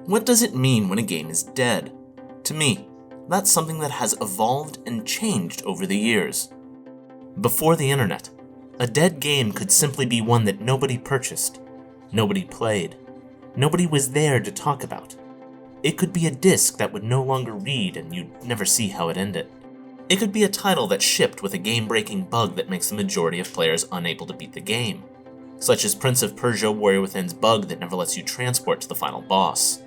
What does it mean when a game is dead? To me, that's something that has evolved and changed over the years. Before the internet, a dead game could simply be one that nobody purchased, nobody played, nobody was there to talk about. It could be a disc that would no longer read and you'd never see how it ended. It could be a title that shipped with a game-breaking bug that makes the majority of players unable to beat the game, such as Prince of Persia: Warrior Within's bug that never lets you transport to the final boss.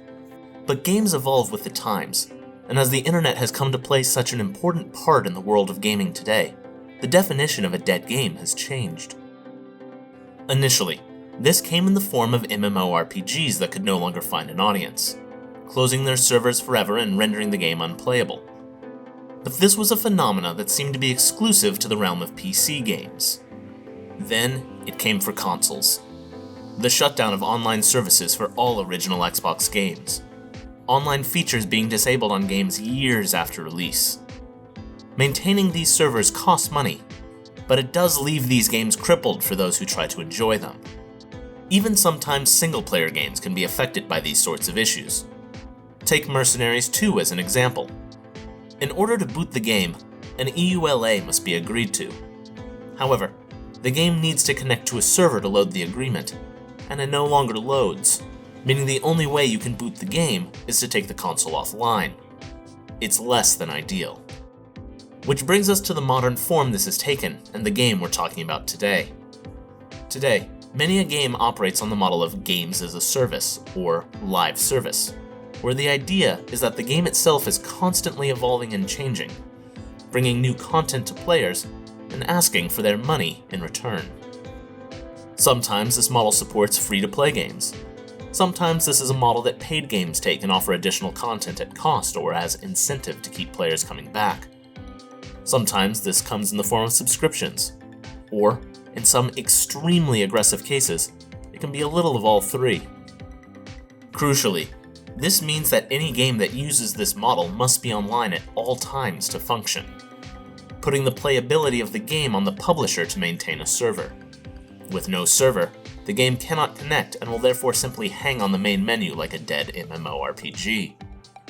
But games evolve with the times, and as the internet has come to play such an important part in the world of gaming today, the definition of a dead game has changed. Initially, this came in the form of MMORPGs that could no longer find an audience, closing their servers forever and rendering the game unplayable. But this was a phenomena that seemed to be exclusive to the realm of PC games. Then, it came for consoles. The shutdown of online services for all original Xbox games. Online features being disabled on games years after release. Maintaining these servers costs money, but it does leave these games crippled for those who try to enjoy them. Even sometimes single-player games can be affected by these sorts of issues. Take Mercenaries 2 as an example. In order to boot the game, an EULA must be agreed to. However, the game needs to connect to a server to load the agreement, and it no longer loads, meaning the only way you can boot the game is to take the console offline. It's less than ideal. Which brings us to the modern form this has taken and the game we're talking about today. Today, many a game operates on the model of games as a service, or live service, where the idea is that the game itself is constantly evolving and changing, bringing new content to players and asking for their money in return. Sometimes this model supports free-to-play games. Sometimes this is a model that paid games take and offer additional content at cost or as incentive to keep players coming back. Sometimes this comes in the form of subscriptions, or, in some extremely aggressive cases, it can be a little of all three. Crucially, this means that any game that uses this model must be online at all times to function, putting the playability of the game on the publisher to maintain a server. With no server, the game cannot connect and will therefore simply hang on the main menu like a dead MMORPG.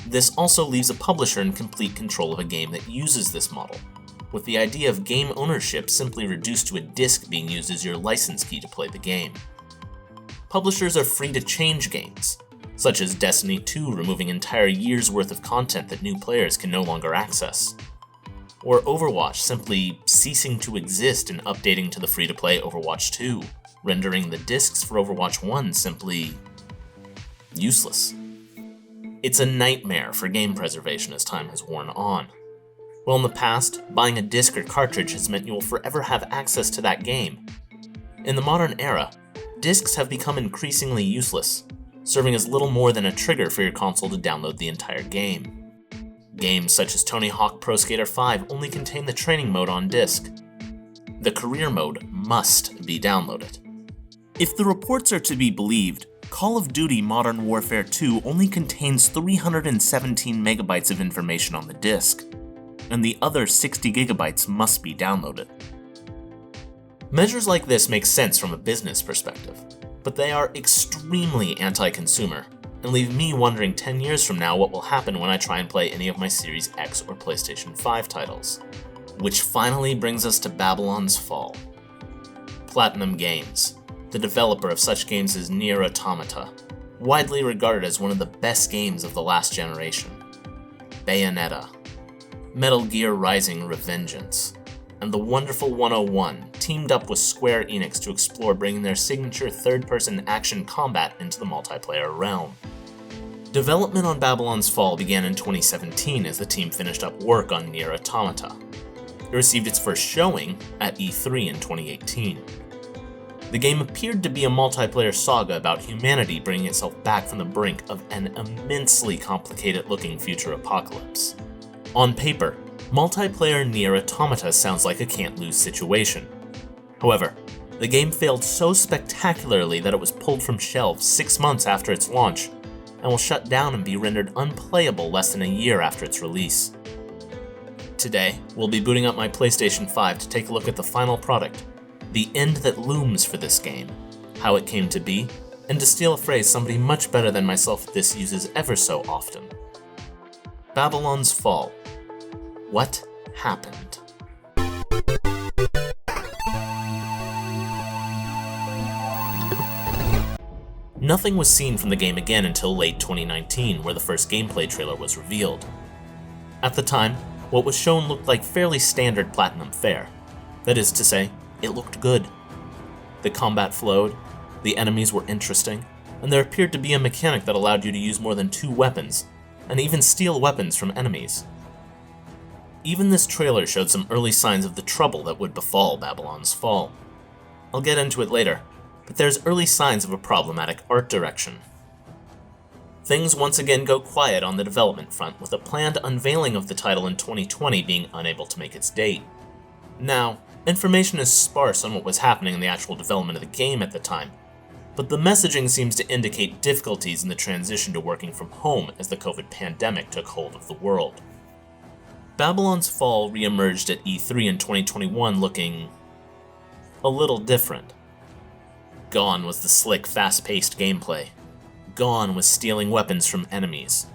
This also leaves a publisher in complete control of a game that uses this model, with the idea of game ownership simply reduced to a disc being used as your license key to play the game. Publishers are free to change games, such as Destiny 2 removing entire years' worth of content that new players can no longer access, or Overwatch simply ceasing to exist and updating to the free-to-play Overwatch 2, rendering the discs for Overwatch 1 simply useless. It's a nightmare for game preservation as time has worn on. While in the past, buying a disc or cartridge has meant you will forever have access to that game. In the modern era, discs have become increasingly useless, serving as little more than a trigger for your console to download the entire game. Games such as Tony Hawk Pro Skater 5 only contain the training mode on disc. The career mode must be downloaded. If the reports are to be believed, Call of Duty Modern Warfare 2 only contains 317 megabytes of information on the disc, and the other 60 gigabytes must be downloaded. Measures like this make sense from a business perspective, but they are extremely anti-consumer and leave me wondering 10 years from now what will happen when I try and play any of my Series X or PlayStation 5 titles. Which finally brings us to Babylon's Fall. Platinum Games, the developer of such games as Nier Automata, widely regarded as one of the best games of the last generation, Bayonetta, Metal Gear Rising: Revengeance, and the wonderful 101 teamed up with Square Enix to explore bringing their signature third-person action combat into the multiplayer realm. Development on Babylon's Fall began in 2017 as the team finished up work on Nier Automata. It received its first showing at E3 in 2018. The game appeared to be a multiplayer saga about humanity bringing itself back from the brink of an immensely complicated-looking future apocalypse. On paper, multiplayer Nier Automata sounds like a can't-lose situation. However, the game failed so spectacularly that it was pulled from shelves 6 months after its launch, and will shut down and be rendered unplayable less than a year after its release. Today, we'll be booting up my PlayStation 5 to take a look at the final product, the end that looms for this game, how it came to be, and to steal a phrase somebody much better than myself at this uses ever so often. Babylon's Fall. What happened? Nothing was seen from the game again until late 2019, where the first gameplay trailer was revealed. At the time, what was shown looked like fairly standard Platinum fare. That is to say, it looked good. The combat flowed, the enemies were interesting, and there appeared to be a mechanic that allowed you to use more than 2 weapons, and even steal weapons from enemies. Even this trailer showed some early signs of the trouble that would befall Babylon's Fall. I'll get into it later, but there's early signs of a problematic art direction. Things once again go quiet on the development front, with a planned unveiling of the title in 2020 being unable to make its date. Now, information is sparse on what was happening in the actual development of the game at the time, but the messaging seems to indicate difficulties in the transition to working from home as the COVID pandemic took hold of the world. Babylon's Fall re-emerged at E3 in 2021 looking a little different. Gone was the slick, fast-paced gameplay. Gone was stealing weapons from enemies.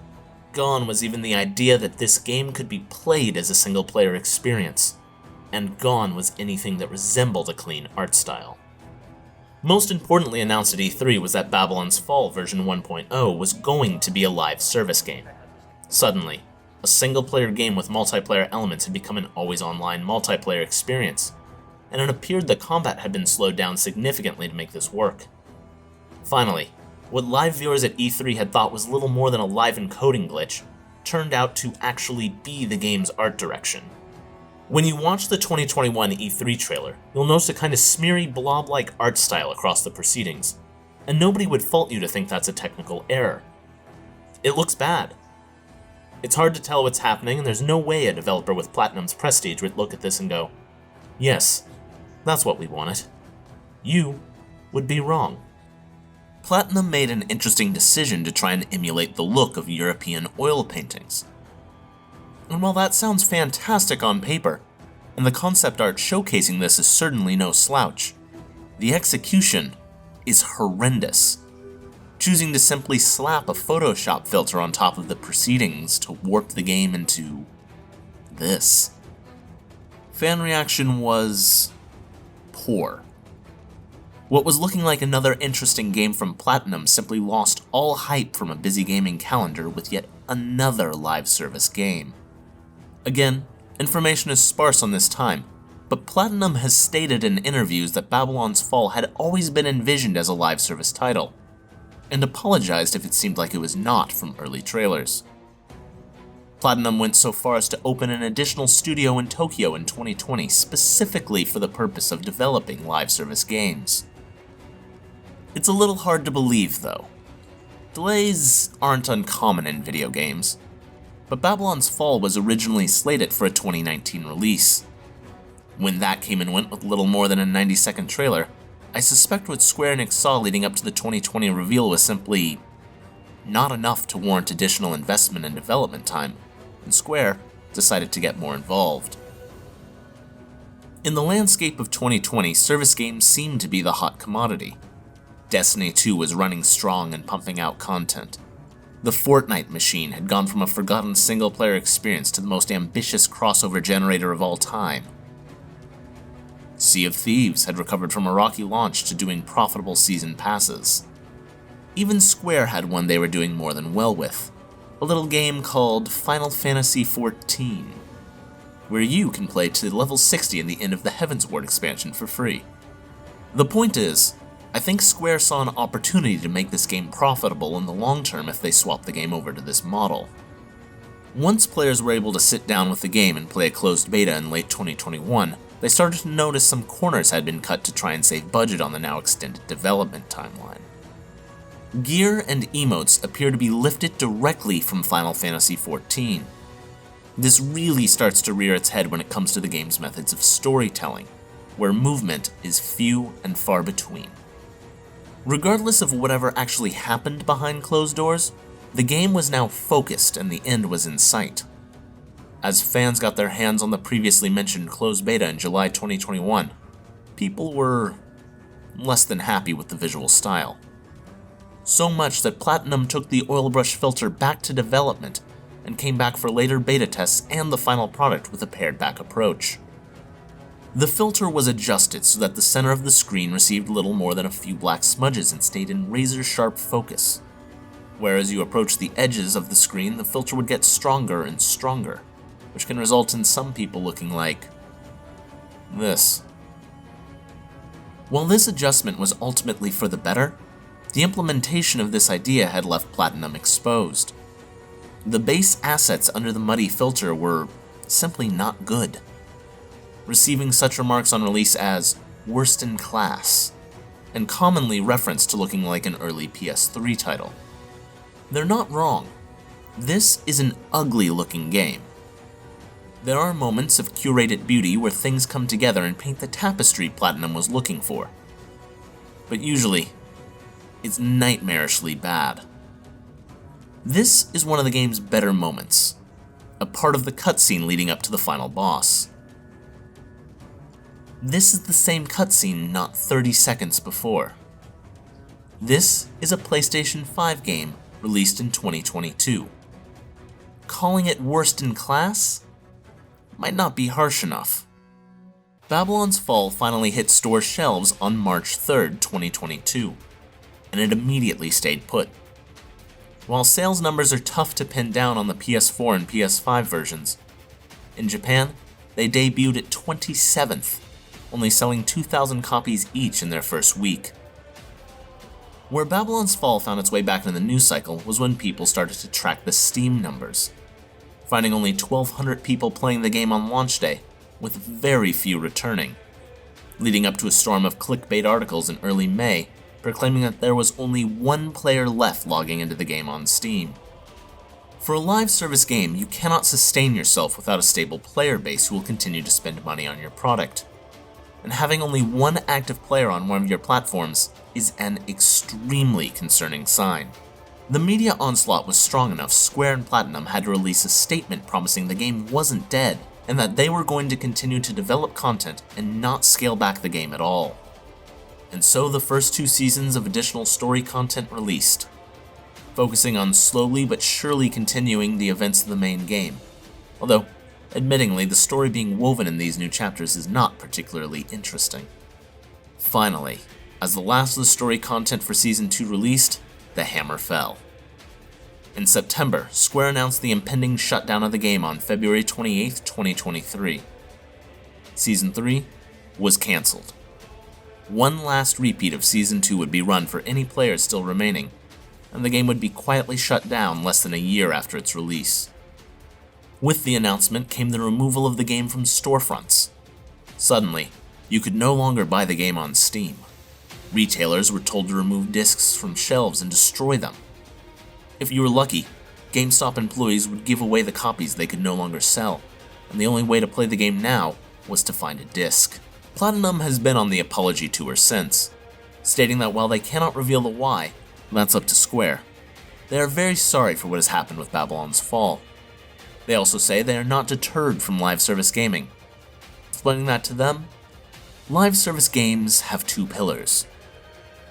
Gone was even the idea that this game could be played as a single-player experience. And gone was anything that resembled a clean art style. Most importantly announced at E3 was that Babylon's Fall version 1.0 was going to be a live service game. Suddenly, a single-player game with multiplayer elements had become an always-online multiplayer experience, and it appeared that combat had been slowed down significantly to make this work. Finally, what live viewers at E3 had thought was little more than a live encoding glitch turned out to actually be the game's art direction. When you watch the 2021 E3 trailer, you'll notice a kind of smeary blob-like art style across the proceedings, and nobody would fault you to think that's a technical error. It looks bad. It's hard to tell what's happening, and there's no way a developer with Platinum's prestige would look at this and go, "Yes, that's what we wanted." You would be wrong. Platinum made an interesting decision to try and emulate the look of European oil paintings. And while that sounds fantastic on paper, and the concept art showcasing this is certainly no slouch, the execution is horrendous. Choosing to simply slap a Photoshop filter on top of the proceedings to warp the game into this. Fan reaction was poor. What was looking like another interesting game from Platinum simply lost all hype from a busy gaming calendar with yet another live service game. Again, information is sparse on this time, but Platinum has stated in interviews that Babylon's Fall had always been envisioned as a live service title, and apologized if it seemed like it was not from early trailers. Platinum went so far as to open an additional studio in Tokyo in 2020 specifically for the purpose of developing live service games. It's a little hard to believe, though. Delays aren't uncommon in video games, but Babylon's Fall was originally slated for a 2019 release. When that came and went with little more than a 90-second trailer, I suspect what Square Enix saw leading up to the 2020 reveal was simply not enough to warrant additional investment and development time, and Square decided to get more involved. In the landscape of 2020, service games seemed to be the hot commodity. Destiny 2 was running strong and pumping out content. The Fortnite machine had gone from a forgotten single-player experience to the most ambitious crossover generator of all time. Sea of Thieves had recovered from a rocky launch to doing profitable season passes. Even Square had one they were doing more than well with, a little game called Final Fantasy XIV, where you can play to level 60 in the end of the Heavensward expansion for free. The point is, I think Square saw an opportunity to make this game profitable in the long term if they swapped the game over to this model. Once players were able to sit down with the game and play a closed beta in late 2021, they started to notice some corners had been cut to try and save budget on the now extended development timeline. Gear and emotes appear to be lifted directly from Final Fantasy XIV. This really starts to rear its head when it comes to the game's methods of storytelling, where movement is few and far between. Regardless of whatever actually happened behind closed doors, the game was now focused and the end was in sight. As fans got their hands on the previously mentioned closed beta in July 2021, people were less than happy with the visual style. So much that Platinum took the oil brush filter back to development and came back for later beta tests and the final product with a pared back approach. The filter was adjusted so that the center of the screen received little more than a few black smudges and stayed in razor-sharp focus. Whereas you approach the edges of the screen, the filter would get stronger and stronger, which can result in some people looking like this. While this adjustment was ultimately for the better, the implementation of this idea had left Platinum exposed. The base assets under the muddy filter were simply not good, receiving such remarks on release as worst in class, and commonly referenced to looking like an early PS3 title. They're not wrong. This is an ugly looking game. There are moments of curated beauty where things come together and paint the tapestry Platinum was looking for. But usually, it's nightmarishly bad. This is one of the game's better moments, a part of the cutscene leading up to the final boss. This is the same cutscene not 30 seconds before. This is a PlayStation 5 game released in 2022. Calling it worst in class might not be harsh enough. Babylon's Fall finally hit store shelves on March 3rd, 2022, and it immediately stayed put. While sales numbers are tough to pin down on the PS4 and PS5 versions, in Japan, they debuted at 27th, only selling 2,000 copies each in their first week. Where Babylon's Fall found its way back into the news cycle was when people started to track the Steam numbers, finding only 1,200 people playing the game on launch day, with very few returning, leading up to a storm of clickbait articles in early May proclaiming that there was only one player left logging into the game on Steam. For a live service game, you cannot sustain yourself without a stable player base who will continue to spend money on your product. And having only one active player on one of your platforms is an extremely concerning sign. The media onslaught was strong enough Square and Platinum had to release a statement promising the game wasn't dead, and that they were going to continue to develop content and not scale back the game at all. And so the first 2 seasons of additional story content released, focusing on slowly but surely continuing the events of the main game, although admittingly the story being woven in these new chapters is not particularly interesting. Finally, as the last of the story content for Season 2 released, the hammer fell. In September, Square announced the impending shutdown of the game on February 28, 2023. Season 3 was cancelled. One last repeat of Season 2 would be run for any players still remaining, and the game would be quietly shut down less than a year after its release. With the announcement came the removal of the game from storefronts. Suddenly, you could no longer buy the game on Steam. Retailers were told to remove discs from shelves and destroy them. If you were lucky, GameStop employees would give away the copies they could no longer sell, and the only way to play the game now was to find a disc. Platinum has been on the apology tour since, stating that while they cannot reveal the why, that's up to Square, they are very sorry for what has happened with Babylon's Fall. They also say they are not deterred from live service gaming. Explaining that to them, live service games have 2 pillars: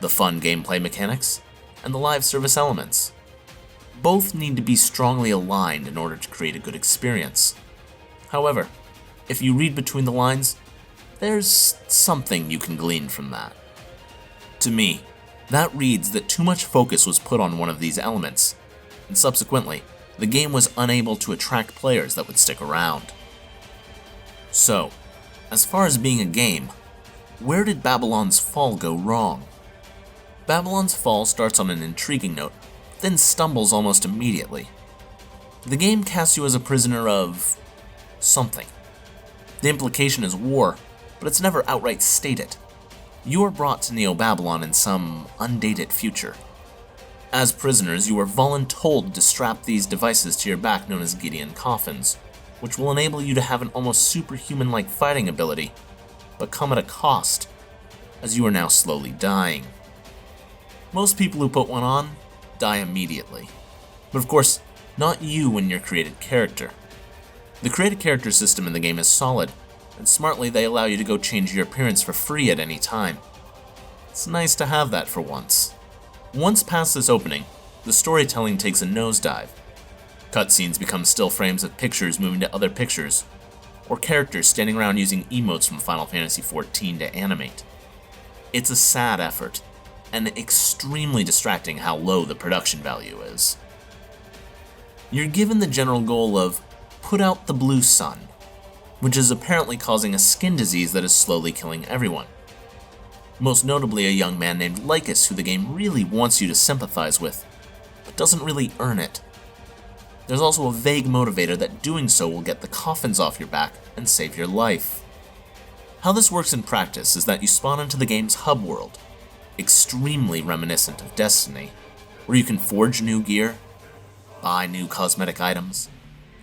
the fun gameplay mechanics and the live service elements. Both need to be strongly aligned in order to create a good experience. However, if you read between the lines, there's something you can glean from that. To me, that reads that too much focus was put on one of these elements, and subsequently, the game was unable to attract players that would stick around. So, as far as being a game, where did Babylon's Fall go wrong? Babylon's Fall starts on an intriguing note, then stumbles almost immediately. The game casts you as a prisoner of something. The implication is war, but it's never outright stated. You are brought to Neo-Babylon in some undated future. As prisoners, you are voluntold to strap these devices to your back known as Gideon coffins, which will enable you to have an almost superhuman-like fighting ability, but come at a cost, as you are now slowly dying. Most people who put one on die immediately, but of course, not you and your created character. The created character system in the game is solid, and smartly they allow you to go change your appearance for free at any time. It's nice to have that for once. Once past this opening, the storytelling takes a nosedive. Cutscenes become still frames of pictures moving to other pictures, or characters standing around using emotes from Final Fantasy XIV to animate. It's a sad effort, and extremely distracting how low the production value is. You're given the general goal of put out the blue sun, which is apparently causing a skin disease that is slowly killing everyone. Most notably a young man named Lycus, who the game really wants you to sympathize with, but doesn't really earn it. There's also a vague motivator that doing so will get the coffins off your back and save your life. How this works in practice is that you spawn into the game's hub world, extremely reminiscent of Destiny, where you can forge new gear, buy new cosmetic items,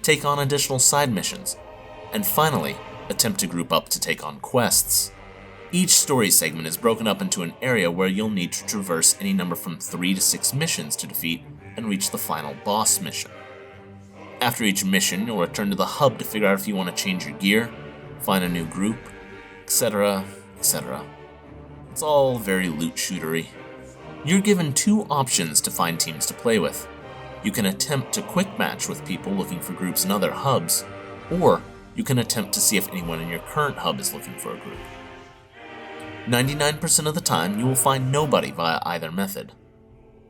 take on additional side missions, and finally, attempt to group up to take on quests. Each story segment is broken up into an area where you'll need to traverse any number from 3 to 6 missions to defeat and reach the final boss mission. After each mission, you'll return to the hub to figure out if you want to change your gear, find a new group, etc., etc. It's all very loot shootery. You're given 2 options to find teams to play with. You can attempt to quick match with people looking for groups in other hubs, or you can attempt to see if anyone in your current hub is looking for a group. 99% of the time, you will find nobody via either method.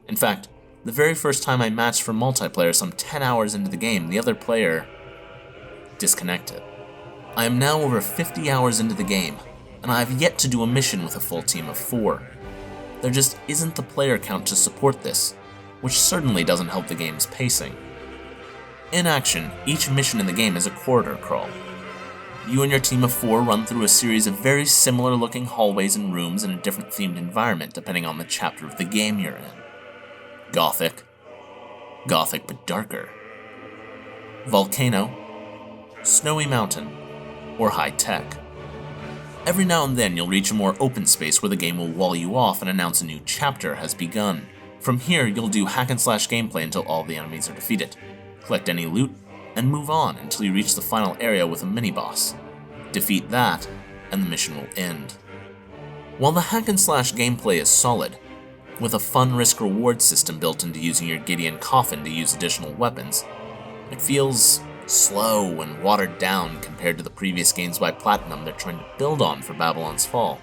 In fact, the very first time I matched for multiplayer some 10 hours into the game, the other player disconnected. I am now over 50 hours into the game, and I have yet to do a mission with a full team of 4. There just isn't the player count to support this, which certainly doesn't help the game's pacing. In action, each mission in the game is a corridor crawl. You and your team of 4 run through a series of very similar looking hallways and rooms in a different themed environment depending on the chapter of the game you're in. Gothic but darker. Volcano, snowy mountain, or high tech. Every now and then you'll reach a more open space where the game will wall you off and announce a new chapter has begun. From here, you'll do hack and slash gameplay until all the enemies are defeated, collect any loot, and move on until you reach the final area with a mini-boss. Defeat that, and the mission will end. While the hack and slash gameplay is solid, with a fun risk-reward system built into using your Gideon coffin to use additional weapons, it feels slow and watered down compared to the previous games by Platinum they're trying to build on for Babylon's Fall,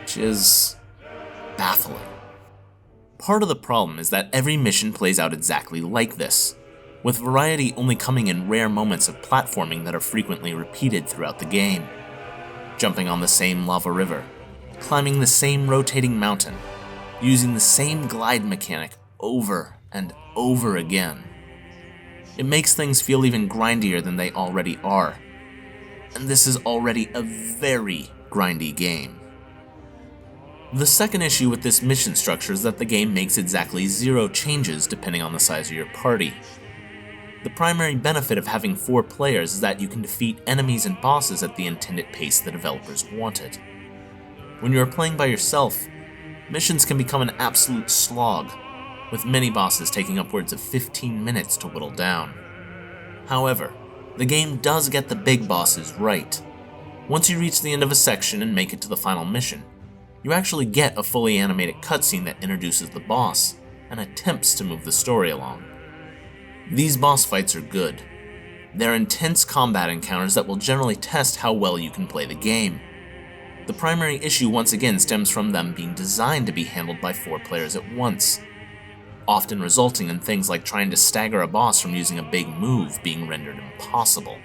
which is baffling. Part of the problem is that every mission plays out exactly like this, with variety only coming in rare moments of platforming that are frequently repeated throughout the game. Jumping on the same lava river, climbing the same rotating mountain, using the same glide mechanic over and over again. It makes things feel even grindier than they already are, and this is already a very grindy game. The second issue with this mission structure is that the game makes exactly 0 changes depending on the size of your party. The primary benefit of having 4 players is that you can defeat enemies and bosses at the intended pace the developers wanted. When you are playing by yourself, missions can become an absolute slog, with many bosses taking upwards of 15 minutes to whittle down. However, the game does get the big bosses right. Once you reach the end of a section and make it to the final mission, you actually get a fully animated cutscene that introduces the boss and attempts to move the story along. These boss fights are good. They're intense combat encounters that will generally test how well you can play the game. The primary issue once again stems from them being designed to be handled by 4 players at once, often resulting in things like trying to stagger a boss from using a big move being rendered impossible.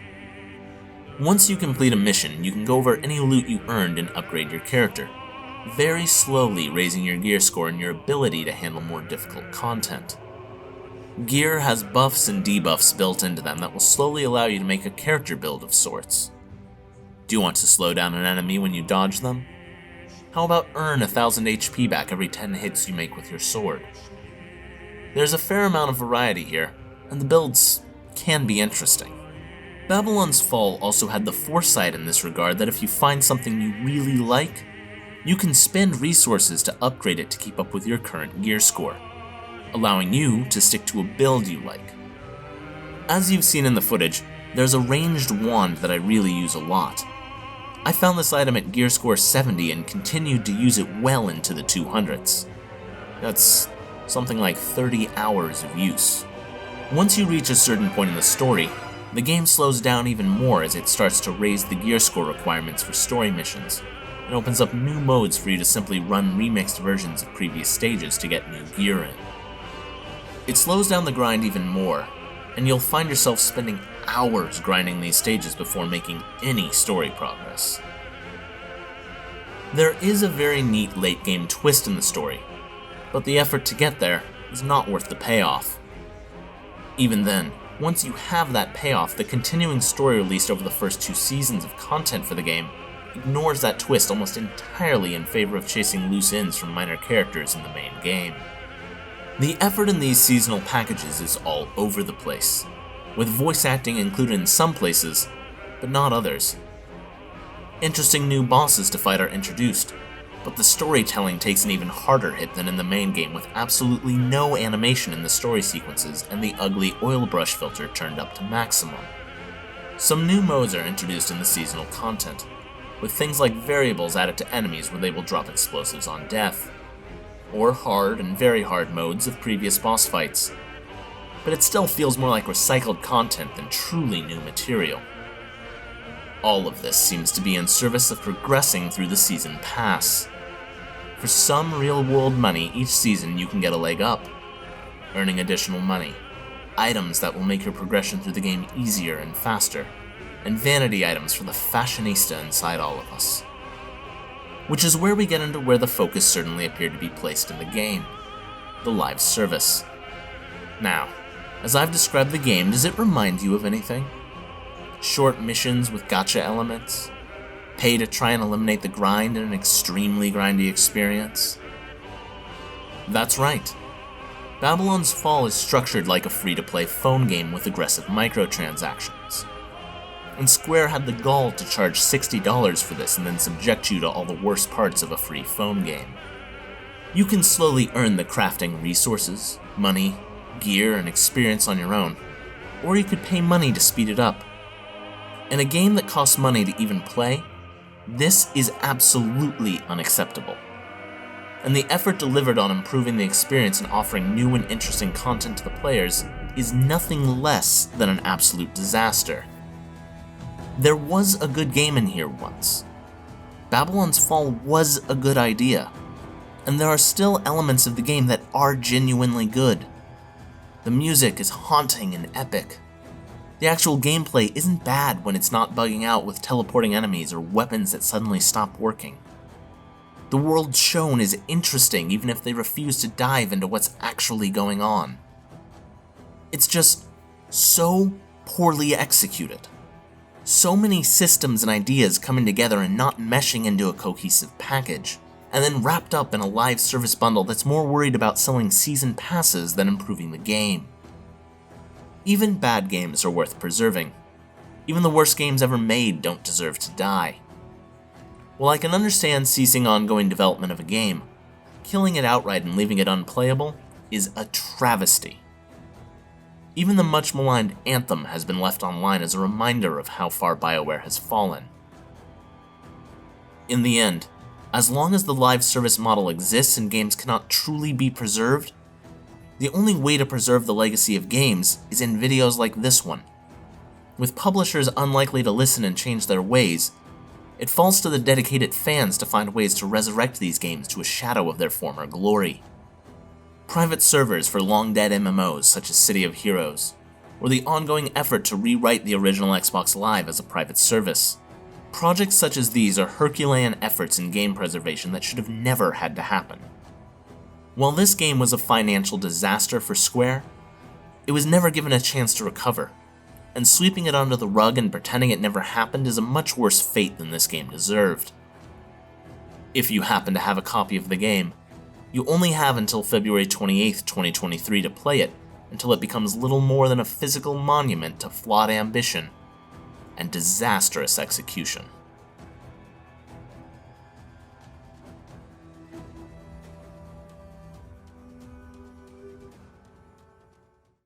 Once you complete a mission, you can go over any loot you earned and upgrade your character, very slowly raising your gear score and your ability to handle more difficult content. Gear has buffs and debuffs built into them that will slowly allow you to make a character build of sorts. Do you want to slow down an enemy when you dodge them? How about earn 1000 HP back every 10 hits you make with your sword? There's a fair amount of variety here, and the builds can be interesting. Babylon's Fall also had the foresight in this regard that if you find something you really like, you can spend resources to upgrade it to keep up with your current gear score, allowing you to stick to a build you like. As you've seen in the footage, there's a ranged wand that I really use a lot. I found this item at gear score 70 and continued to use it well into the 200s. That's something like 30 hours of use. Once you reach a certain point in the story, the game slows down even more as it starts to raise the gear score requirements for story missions, and opens up new modes for you to simply run remixed versions of previous stages to get new gear in. It slows down the grind even more, and you'll find yourself spending hours grinding these stages before making any story progress. There is a very neat late game twist in the story, but the effort to get there is not worth the payoff. Even then, once you have that payoff, the continuing story released over the first 2 seasons of content for the game ignores that twist almost entirely in favor of chasing loose ends from minor characters in the main game. The effort in these seasonal packages is all over the place, with voice acting included in some places, but not others. Interesting new bosses to fight are introduced, but the storytelling takes an even harder hit than in the main game, with absolutely no animation in the story sequences and the ugly oil brush filter turned up to maximum. Some new modes are introduced in the seasonal content, with things like variables added to enemies where they will drop explosives on death, or hard and very hard modes of previous boss fights. But it still feels more like recycled content than truly new material. All of this seems to be in service of progressing through the season pass. For some real-world money, each season you can get a leg up, earning additional money, items that will make your progression through the game easier and faster, and vanity items for the fashionista inside all of us. Which is where we get into where the focus certainly appeared to be placed in the game: the live service. Now, as I've described the game, does it remind you of anything? Short missions with gacha elements? Pay to try and eliminate the grind in an extremely grindy experience? That's right. Babylon's Fall is structured like a free-to-play phone game with aggressive microtransactions. And Square had the gall to charge $60 for this and then subject you to all the worst parts of a free phone game. You can slowly earn the crafting resources, money, gear, and experience on your own, or you could pay money to speed it up. In a game that costs money to even play, this is absolutely unacceptable. And the effort delivered on improving the experience and offering new and interesting content to the players is nothing less than an absolute disaster. There was a good game in here once. Babylon's Fall was a good idea, and there are still elements of the game that are genuinely good. The music is haunting and epic. The actual gameplay isn't bad when it's not bugging out with teleporting enemies or weapons that suddenly stop working. The world shown is interesting even if they refuse to dive into what's actually going on. It's just so poorly executed. So many systems and ideas coming together and not meshing into a cohesive package, and then wrapped up in a live service bundle that's more worried about selling season passes than improving the game. Even bad games are worth preserving. Even the worst games ever made don't deserve to die. While I can understand ceasing ongoing development of a game, killing it outright and leaving it unplayable is a travesty. Even the much maligned Anthem has been left online as a reminder of how far BioWare has fallen. In the end, as long as the live service model exists and games cannot truly be preserved, the only way to preserve the legacy of games is in videos like this one. With publishers unlikely to listen and change their ways, it falls to the dedicated fans to find ways to resurrect these games to a shadow of their former glory. Private servers for long-dead MMOs such as City of Heroes, or the ongoing effort to rewrite the original Xbox Live as a private service. Projects such as these are Herculean efforts in game preservation that should have never had to happen. While this game was a financial disaster for Square, it was never given a chance to recover, and sweeping it under the rug and pretending it never happened is a much worse fate than this game deserved. If you happen to have a copy of the game, you only have until February 28, 2023 to play it, until it becomes little more than a physical monument to flawed ambition and disastrous execution.